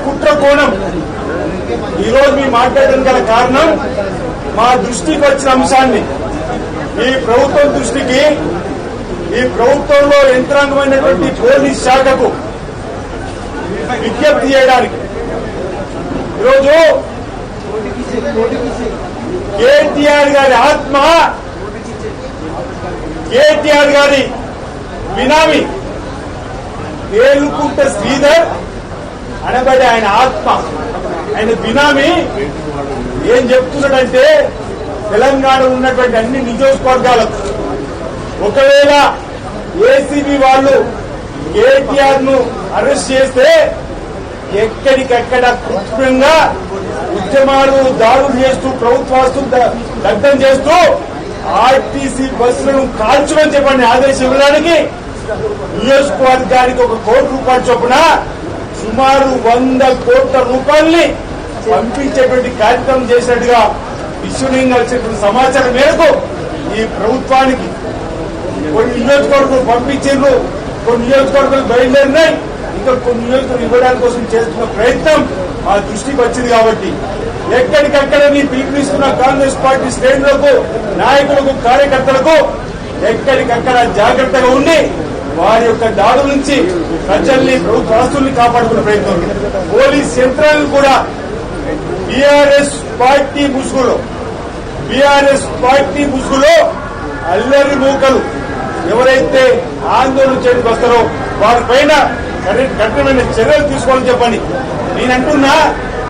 కుట్ర కోణం ఈ రోజు మీ మాట్లాడడం గల కారణం మా దృష్టికి వచ్చిన అంశాన్ని ఈ ప్రభుత్వం దృష్టికి ఈ ప్రభుత్వంలో యంత్రాంగమైనటువంటి పోలీస్ శాఖకు విజ్ఞప్తి చేయడానికి ఈరోజు కేటీఆర్ గారి ఆత్మ కేటీఆర్ గారి బినామీ వేలుకుంట శ్రీధర్ అనబడి ఆయన ఆత్మ ఆయన బినామీ ఏం చెప్తున్నాడంటే తెలంగాణలో ఉన్నటువంటి అన్ని నియోజకవర్గాలకు ఒకవేళ ఏసీబీ వాళ్ళు కేటీఆర్ ను అరెస్ట్ చేస్తే ఎక్కడికక్కడ కృత్రిమంగా ఉద్యమాలు దాడులు చేస్తూ ప్రభుత్వాస్తులు దగ్ధం చేస్తూ ఆర్టీసీ బస్సులను కాల్చమని చెప్పండి ఆదేశం ఇవ్వడానికి నియోజకవర్గానికి ₹1 కోటి చొప్పున సుమారు 100 కోట్ల రూపాయల్ని పంపించేటువంటి కార్యక్రమం చేసినట్టుగా విశ్వనీయంగా వచ్చినటువంటి సమాచారం మేరకు ఈ ప్రభుత్వానికి కొన్ని నియోజకవర్గాలు పంపించారు, కొన్ని నియోజకవర్గాలు బయలుదేరినాయి, ఇంకా కొన్ని నియోజకవర్గాలు ఇవ్వడానికి కోసం చేస్తున్న ప్రయత్నం మా దృష్టికి వచ్చింది. కాబట్టి ఎక్కడికక్కడ నీ పిలుపునిస్తున్న కాంగ్రెస్ పార్టీ శ్రేణులకు నాయకులకు కార్యకర్తలకు ఎక్కడికక్కడ జాగ్రత్తగా ఉండి వారి యొక్క దాడుల నుంచి ప్రజల్ని ప్రభుత్వ ఆస్తుల్ని కాపాడుకునే ప్రయత్నం. పోలీస్ యంత్రాంగం కూడా బీఆర్ఎస్ పార్టీ ముసుగులో అల్లరి మూకలు ఎవరైతే ఆందోళన చేయడానికి వస్తారో వారిపైన కఠినమైన చర్యలు తీసుకోవాలని చెప్పండి. నేనంటున్నా